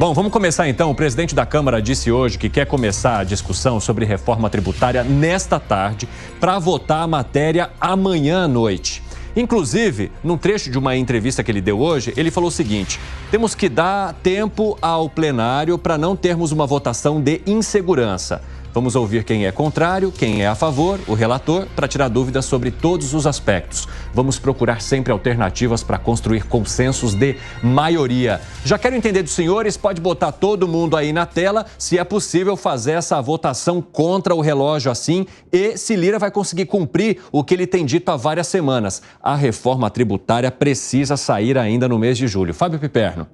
Bom, vamos começar então. O presidente da Câmara disse hoje que quer começar a discussão sobre reforma tributária nesta tarde para votar a matéria amanhã à noite. Inclusive, num trecho de uma entrevista que ele deu hoje, ele falou o seguinte: temos que dar tempo ao plenário para não termos uma votação de insegurança. Vamos ouvir quem é contrário, quem é a favor, o relator, para tirar dúvidas sobre todos os aspectos. Vamos procurar sempre alternativas para construir consensos de maioria. Já quero entender dos senhores, pode botar todo mundo aí na tela, se é possível fazer essa votação contra o relógio assim e se Lira vai conseguir cumprir o que ele tem dito há várias semanas. A reforma tributária precisa sair ainda no mês de julho. Fábio Piperno.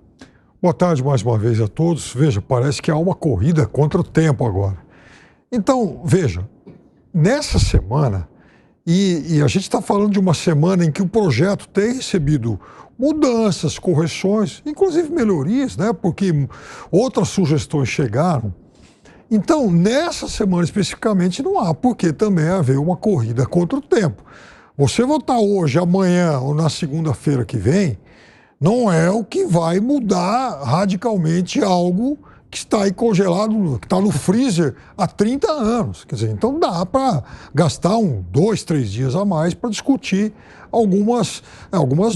Boa tarde mais uma vez a todos. Veja, parece que há uma corrida contra o tempo agora. Então, veja, nessa semana, e a gente está falando de uma semana em que o projeto tem recebido mudanças, correções, inclusive melhorias, né? Porque outras sugestões chegaram. Então, nessa semana especificamente, não há por que também haver uma corrida contra o tempo. Você votar hoje, amanhã ou na segunda-feira que vem, não é o que vai mudar radicalmente algo que está aí congelado, que está no freezer há 30 anos. Quer dizer, então dá para gastar 2, 3 dias a mais para discutir algumas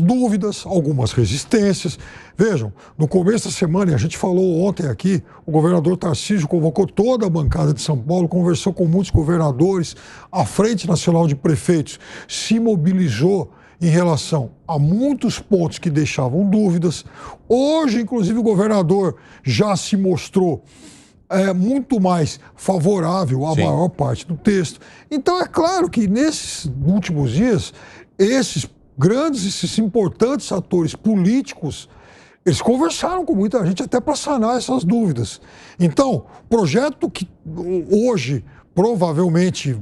dúvidas, algumas resistências. Vejam, no começo da semana, e a gente falou ontem aqui, o governador Tarcísio convocou toda a bancada de São Paulo, conversou com muitos governadores, a Frente Nacional de Prefeitos se mobilizou em relação a muitos pontos que deixavam dúvidas. Hoje, inclusive, o governador já se mostrou muito mais favorável à maior parte do texto. Então, é claro que nesses últimos dias, esses importantes atores políticos, eles conversaram com muita gente até para sanar essas dúvidas. Então, o projeto que hoje provavelmente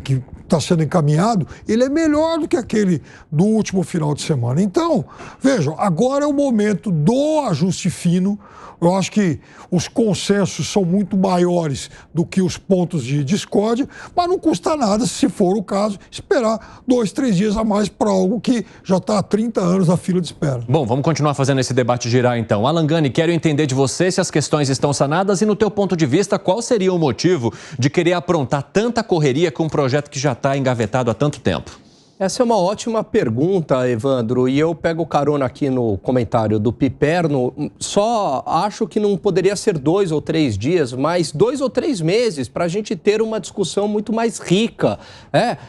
que está sendo encaminhado, ele é melhor do que aquele do último final de semana. Então, vejam, agora é o momento do ajuste fino. Eu acho que os consensos são muito maiores do que os pontos de discórdia, mas não custa nada, se for o caso, esperar 2, 3 dias a mais para algo que já está há 30 anos na fila de espera. Bom, vamos continuar fazendo esse debate girar então. Alan Gani, quero entender de você se as questões estão sanadas e, no teu ponto de vista, qual seria o motivo de querer aprontar tanta correria com um projeto que já está engavetado há tanto tempo? Essa é uma ótima pergunta, Evandro, e eu pego carona aqui no comentário do Piperno. Só acho que não poderia ser 2 ou 3 dias, mas 2 ou 3 meses para a gente ter uma discussão muito mais rica.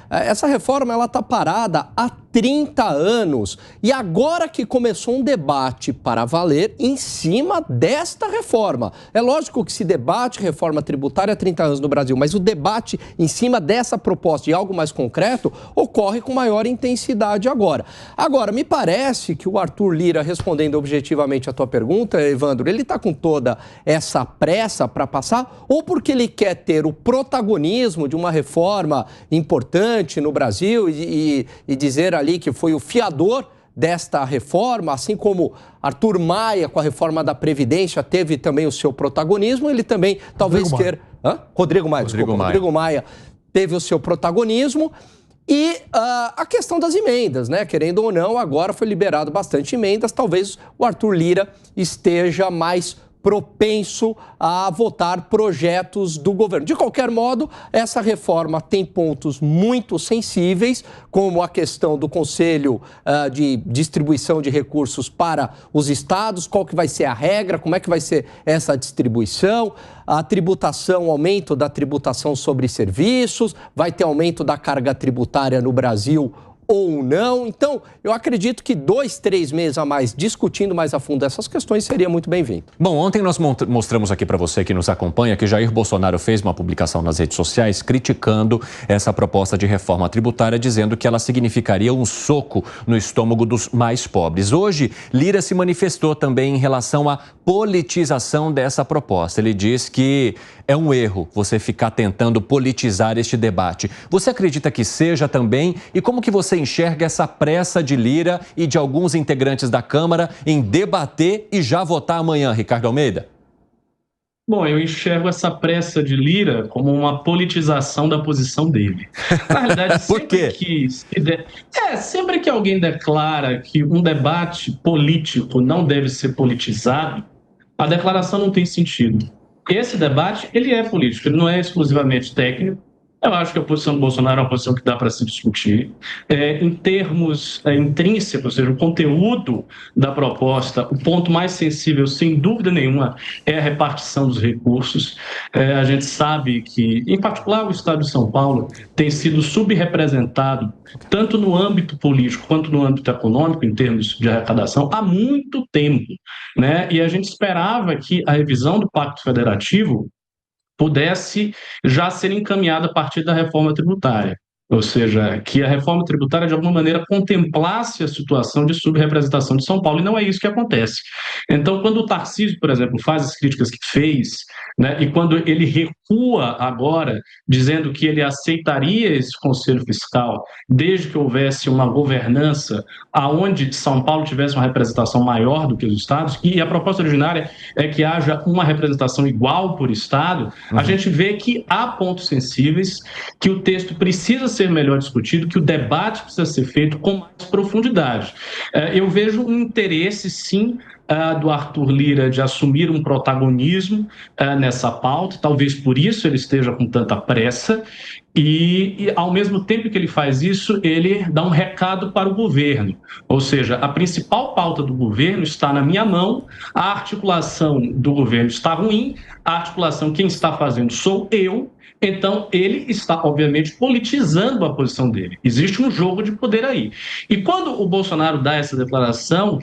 Essa reforma ela está parada há 30 anos e agora que começou um debate para valer em cima desta reforma. É lógico que se debate reforma tributária há 30 anos no Brasil, mas o debate em cima dessa proposta e algo mais concreto ocorre com maior intensidade agora. Agora, me parece que o Arthur Lira, respondendo objetivamente a tua pergunta, Evandro, ele está com toda essa pressa para passar ou porque ele quer ter o protagonismo de uma reforma importante no Brasil e dizer ali que foi o fiador desta reforma, assim como Arthur Maia com a reforma da Previdência teve também o seu protagonismo, ele também talvez queira... Rodrigo Maia teve o seu protagonismo. E a questão das emendas, né? Querendo ou não, agora foi liberado bastante emendas. Talvez o Arthur Lira esteja mais propenso a votar projetos do governo. De qualquer modo, essa reforma tem pontos muito sensíveis, como a questão do Conselho de Distribuição de Recursos para os estados, qual que vai ser a regra, como é que vai ser essa distribuição, a tributação, aumento da tributação sobre serviços, vai ter aumento da carga tributária no Brasil ou não. Então, eu acredito que 2, 3 meses a mais discutindo mais a fundo essas questões seria muito bem-vindo. Bom, ontem nós mostramos aqui para você que nos acompanha que Jair Bolsonaro fez uma publicação nas redes sociais criticando essa proposta de reforma tributária, dizendo que ela significaria um soco no estômago dos mais pobres. Hoje, Lira se manifestou também em relação à politização dessa proposta. Ele diz que é um erro você ficar tentando politizar este debate. Você acredita que seja também? E como que você enxerga essa pressa de Lira e de alguns integrantes da Câmara em debater e já votar amanhã, Ricardo Almeida? Bom, eu enxergo essa pressa de Lira como uma politização da posição dele. Na realidade, Por quê? Sempre que alguém declara que um debate político não deve ser politizado, a declaração não tem sentido. Esse debate, ele é político, ele não é exclusivamente técnico. Eu acho que a posição do Bolsonaro é uma posição que dá para se discutir. Em termos intrínsecos, ou seja, o conteúdo da proposta, o ponto mais sensível, sem dúvida nenhuma, é a repartição dos recursos. A gente sabe que, em particular, o Estado de São Paulo tem sido subrepresentado, tanto no âmbito político quanto no âmbito econômico, em termos de arrecadação, há muito tempo, né? E a gente esperava que a revisão do Pacto Federativo pudesse já ser encaminhada a partir da reforma tributária. Ou seja, que a reforma tributária, de alguma maneira, contemplasse a situação de subrepresentação de São Paulo, e não é isso que acontece. Então, quando o Tarcísio, por exemplo, faz as críticas que fez, né, e quando ele recua agora, dizendo que ele aceitaria esse conselho fiscal, desde que houvesse uma governança aonde São Paulo tivesse uma representação maior do que os estados, e a proposta originária é que haja uma representação igual por estado, a gente vê que há pontos sensíveis, que o texto precisa ser melhor discutido, que o debate precisa ser feito com mais profundidade. Eu vejo um interesse, sim, do Arthur Lira de assumir um protagonismo nessa pauta, talvez por isso ele esteja com tanta pressa, e ao mesmo tempo que ele faz isso, ele dá um recado para o governo, ou seja, a principal pauta do governo está na minha mão, a articulação do governo está ruim, a articulação quem está fazendo sou eu. Então, ele está, obviamente, politizando a posição dele. Existe um jogo de poder aí. E quando o Bolsonaro dá essa declaração,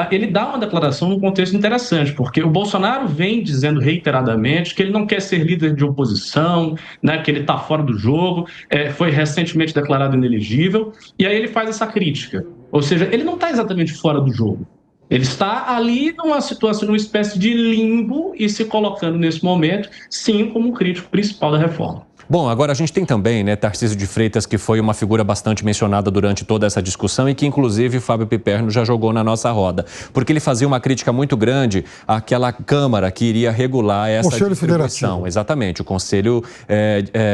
ele dá uma declaração num contexto interessante, porque o Bolsonaro vem dizendo reiteradamente que ele não quer ser líder de oposição, né, que ele está fora do jogo, foi recentemente declarado inelegível, e aí ele faz essa crítica. Ou seja, ele não está exatamente fora do jogo. Ele está ali numa situação, numa espécie de limbo e se colocando nesse momento, sim, como o crítico principal da reforma. Bom, agora a gente tem também, né, Tarcísio de Freitas, que foi uma figura bastante mencionada durante toda essa discussão e que, inclusive, Fábio Piperno já jogou na nossa roda, porque ele fazia uma crítica muito grande àquela Câmara que iria regular essa Conselho distribuição. Federativo. Exatamente, o Conselho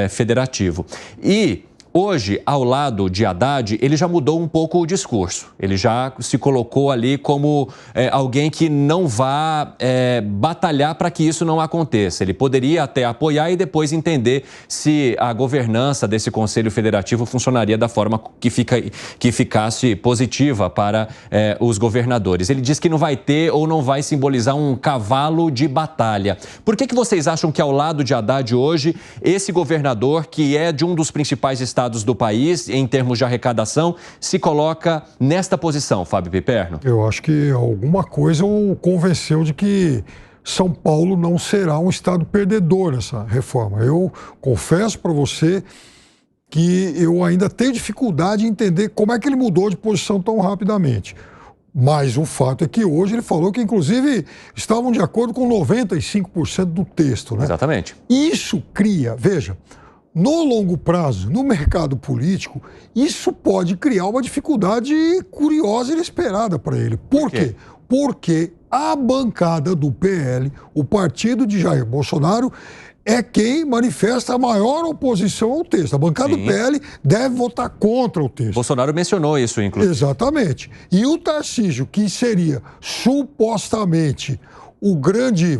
Federativo. E hoje, ao lado de Haddad, ele já mudou um pouco o discurso. Ele já se colocou ali como alguém que não vá batalhar para que isso não aconteça. Ele poderia até apoiar e depois entender se a governança desse Conselho Federativo funcionaria da forma que ficasse positiva para os governadores. Ele diz que não vai ter ou não vai simbolizar um cavalo de batalha. Por que vocês acham que, ao lado de Haddad hoje, esse governador, que é de um dos principais estados do país, em termos de arrecadação, se coloca nesta posição, Fábio Piperno? Eu acho que alguma coisa o convenceu de que São Paulo não será um estado perdedor nessa reforma. Eu confesso para você que eu ainda tenho dificuldade em entender como é que ele mudou de posição tão rapidamente. Mas o fato é que hoje ele falou que, inclusive, estavam de acordo com 95% do texto, né? Exatamente. Isso cria, veja, no longo prazo, no mercado político, isso pode criar uma dificuldade curiosa e inesperada para ele. Por quê? Porque a bancada do PL, o partido de Jair Bolsonaro, é quem manifesta a maior oposição ao texto. A bancada do PL deve votar contra o texto. Bolsonaro mencionou isso, inclusive. Exatamente. E o Tarcísio, que seria supostamente o grande,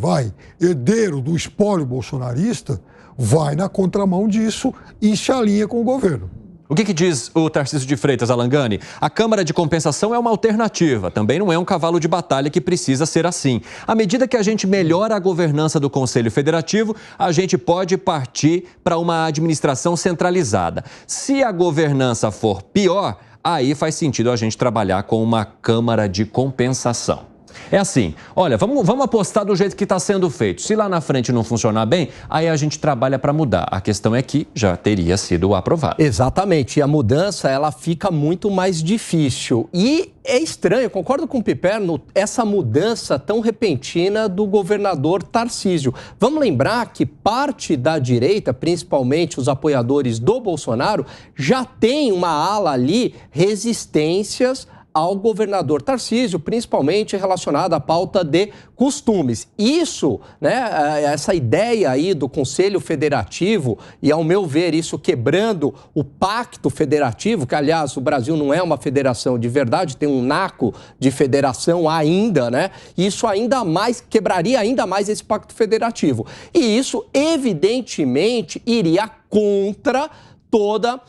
herdeiro do espólio bolsonarista, vai na contramão disso e se alinha com o governo. O que diz o Tarcísio de Freitas, Alangani? A Câmara de Compensação é uma alternativa, também não é um cavalo de batalha que precisa ser assim. À medida que a gente melhora a governança do Conselho Federativo, a gente pode partir para uma administração centralizada. Se a governança for pior, aí faz sentido a gente trabalhar com uma Câmara de Compensação. É assim, olha, vamos apostar do jeito que está sendo feito. Se lá na frente não funcionar bem, aí a gente trabalha para mudar. A questão é que já teria sido aprovado. Exatamente, e a mudança ela fica muito mais difícil. E é estranho, eu concordo com o Piperno, essa mudança tão repentina do governador Tarcísio. Vamos lembrar que parte da direita, principalmente os apoiadores do Bolsonaro, já tem uma ala ali, resistências ao governador Tarcísio, principalmente relacionado à pauta de costumes. Isso, né, essa ideia aí do Conselho Federativo, e ao meu ver isso quebrando o pacto federativo, que aliás o Brasil não é uma federação de verdade, tem um naco de federação ainda, né? Isso ainda mais, quebraria ainda mais esse pacto federativo. E isso evidentemente iria contra toda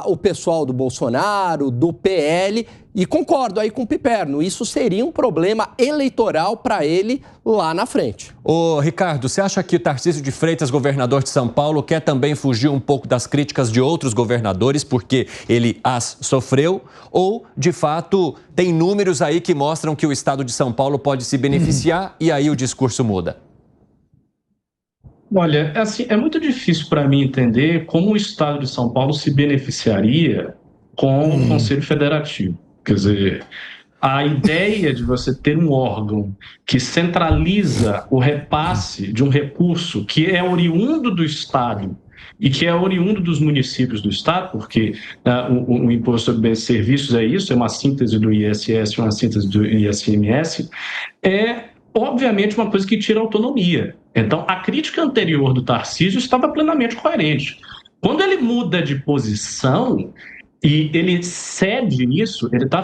o pessoal do Bolsonaro, do PL, e concordo aí com o Piperno, isso seria um problema eleitoral para ele lá na frente. Ô, Ricardo, você acha que o Tarcísio de Freitas, governador de São Paulo, quer também fugir um pouco das críticas de outros governadores porque ele as sofreu? Ou, de fato, tem números aí que mostram que o estado de São Paulo pode se beneficiar e aí o discurso muda? Olha, assim, é muito difícil para mim entender como o Estado de São Paulo se beneficiaria com o Conselho Federativo. Quer dizer, a ideia de você ter um órgão que centraliza o repasse de um recurso que é oriundo do Estado e que é oriundo dos municípios do Estado, porque o Imposto sobre Bens e Serviços é isso, é uma síntese do ISS, uma síntese do ICMS, é obviamente uma coisa que tira autonomia. Então, a crítica anterior do Tarcísio estava plenamente coerente. Quando ele muda de posição e ele cede isso, ele tá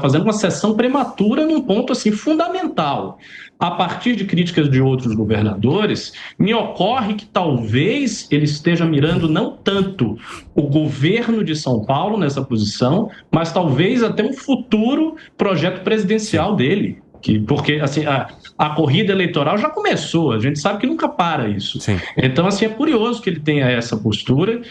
fazendo uma cessão prematura num ponto assim, fundamental. A partir de críticas de outros governadores, me ocorre que talvez ele esteja mirando não tanto o governo de São Paulo nessa posição, mas talvez até um futuro projeto presidencial dele. Porque assim, a corrida eleitoral já começou, a gente sabe que nunca para isso. Sim. Então, assim, é curioso que ele tenha essa postura.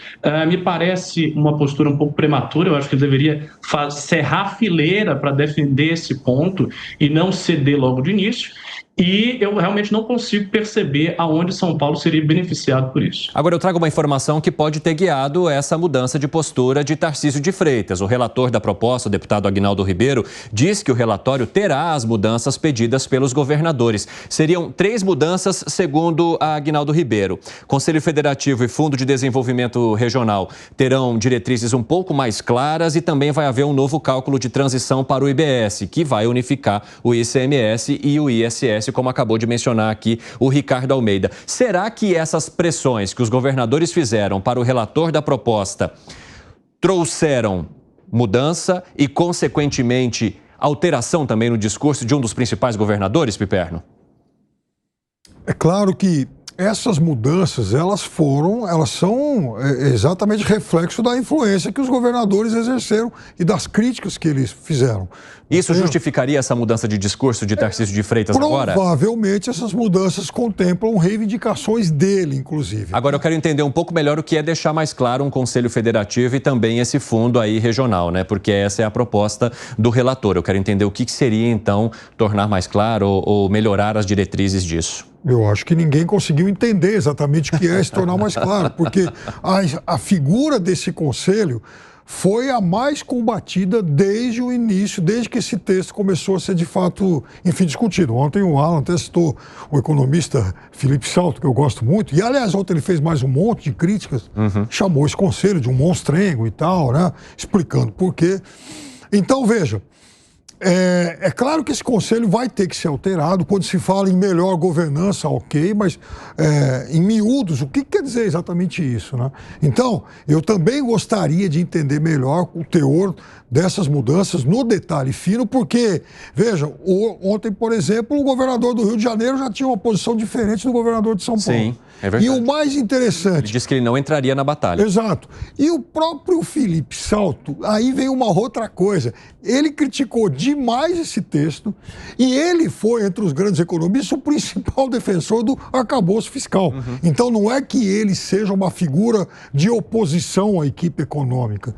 Me parece uma postura um pouco prematura, eu acho que ele deveria cerrar a fileira para defender esse ponto e não ceder logo de início. E eu realmente não consigo perceber aonde São Paulo seria beneficiado por isso. Agora, eu trago uma informação que pode ter guiado essa mudança de postura de Tarcísio de Freitas. O relator da proposta, o deputado Aguinaldo Ribeiro, diz que o relatório terá as mudanças pedidas pelos governadores. Seriam 3 mudanças, segundo a Aguinaldo Ribeiro. Conselho Federativo e Fundo de Desenvolvimento Regional terão diretrizes um pouco mais claras e também vai haver um novo cálculo de transição para o IBS, que vai unificar o ICMS e o ISS, como acabou de mencionar aqui o Ricardo Almeida. Será que essas pressões que os governadores fizeram para o relator da proposta trouxeram mudança e, consequentemente, alteração também no discurso de um dos principais governadores, Piperno? É claro que essas mudanças, elas são exatamente reflexo da influência que os governadores exerceram e das críticas que eles fizeram. Isso justificaria essa mudança de discurso de Tarcísio de Freitas agora? Provavelmente essas mudanças contemplam reivindicações dele, inclusive. Agora eu quero entender um pouco melhor o que é deixar mais claro um conselho federativo e também esse fundo aí regional, né? Porque essa é a proposta do relator. Eu quero entender o que seria, então, tornar mais claro ou melhorar as diretrizes disso. Eu acho que ninguém conseguiu entender exatamente o que é se tornar mais claro, porque a figura desse conselho foi a mais combatida desde o início, desde que esse texto começou a ser de fato, enfim, discutido. Ontem o Alan até citou o economista Felipe Salto, que eu gosto muito, e aliás ontem ele fez mais um monte de críticas, chamou esse conselho de um monstrengo e tal, né, explicando por quê. Então, veja, é claro que esse conselho vai ter que ser alterado. Quando se fala em melhor governança, ok, mas em miúdos, o que quer dizer exatamente isso, né? Então, eu também gostaria de entender melhor o teor dessas mudanças no detalhe fino, porque, veja, ontem, por exemplo, o governador do Rio de Janeiro já tinha uma posição diferente do governador de São Paulo. Sim, é verdade. E o mais interessante... Ele disse que ele não entraria na batalha. Exato. E o próprio Felipe Salto, aí vem uma outra coisa. Ele criticou demais esse texto e ele foi, entre os grandes economistas, o principal defensor do arcabouço fiscal. Então não é que ele seja uma figura de oposição à equipe econômica.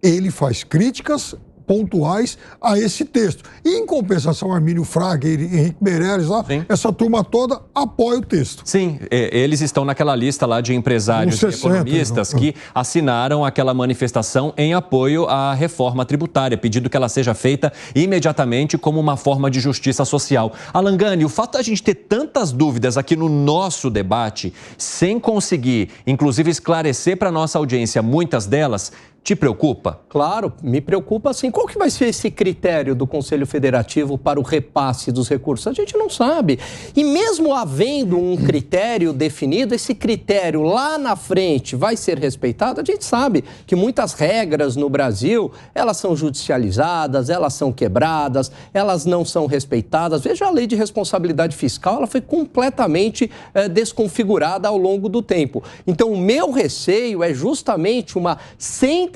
Ele faz críticas pontuais a esse texto. E, em compensação, Armínio Fraga e Henrique Meirelles, lá, essa turma toda apoia o texto. Sim, eles estão naquela lista lá de empresários e economistas que assinaram aquela manifestação em apoio à reforma tributária, pedindo que ela seja feita imediatamente como uma forma de justiça social. Alan Gani, o fato da gente ter tantas dúvidas aqui no nosso debate, sem conseguir, inclusive, esclarecer para a nossa audiência muitas delas, Te preocupa? Claro, me preocupa sim. Qual que vai ser esse critério do Conselho Federativo para o repasse dos recursos? A gente não sabe. E mesmo havendo um critério definido, esse critério lá na frente vai ser respeitado? A gente sabe que muitas regras no Brasil, elas são judicializadas, elas são quebradas, elas não são respeitadas. Veja a lei de responsabilidade fiscal, ela foi completamente desconfigurada ao longo do tempo. Então, o meu receio é justamente uma centralização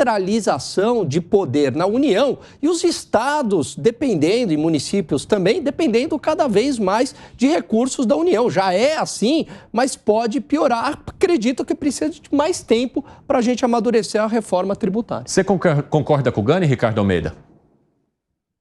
de poder na União e os estados dependendo, e municípios também, dependendo cada vez mais de recursos da União. Já é assim, mas pode piorar. Acredito que precisa de mais tempo para a gente amadurecer a reforma tributária. Você concorda com o Gani, Ricardo Almeida?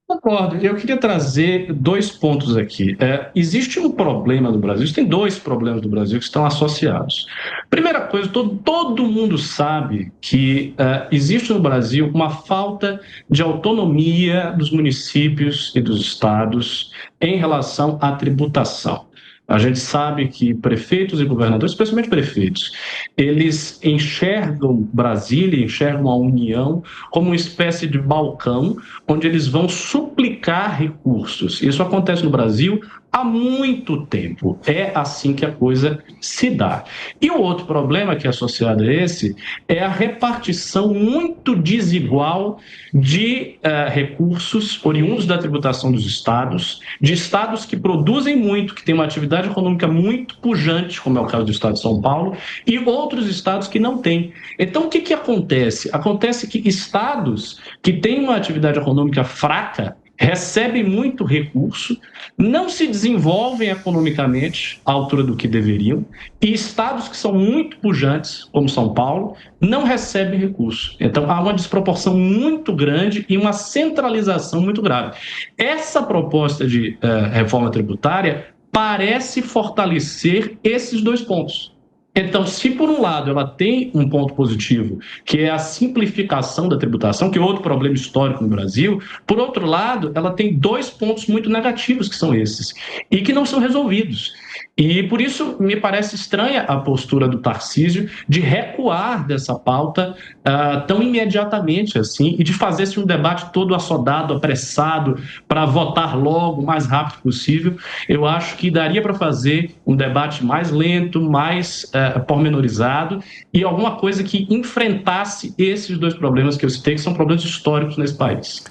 Concordo. Eu queria trazer 2 pontos aqui. Existe um problema no Brasil, tem 2 problemas do Brasil que estão associados. Primeira coisa, todo mundo sabe que existe no Brasil uma falta de autonomia dos municípios e dos estados em relação à tributação. A gente sabe que prefeitos e governadores, especialmente prefeitos, eles enxergam Brasília, enxergam a União como uma espécie de balcão onde eles vão suplicar recursos. Isso acontece no Brasil há muito tempo. É assim que a coisa se dá. E o outro problema que é associado a esse é a repartição muito desigual de recursos oriundos da tributação dos estados, de estados que produzem muito, que têm uma atividade econômica muito pujante, como é o caso do estado de São Paulo, e outros estados que não têm. Então, o que acontece? Acontece que estados que têm uma atividade econômica fraca recebem muito recurso, não se desenvolvem economicamente à altura do que deveriam, e estados que são muito pujantes, como São Paulo, não recebem recurso. Então, há uma desproporção muito grande e uma centralização muito grave. Essa proposta de reforma tributária parece fortalecer esses 2 pontos. Então, se por um lado ela tem um ponto positivo, que é a simplificação da tributação, que é outro problema histórico no Brasil, por outro lado, ela tem 2 pontos muito negativos, que são esses, e que não são resolvidos. E por isso me parece estranha a postura do Tarcísio de recuar dessa pauta tão imediatamente assim e de fazer esse um debate todo assodado, apressado, para votar logo, o mais rápido possível. Eu acho que daria para fazer um debate mais lento, mais pormenorizado e alguma coisa que enfrentasse esses 2 problemas que eu citei, que são problemas históricos nesse país.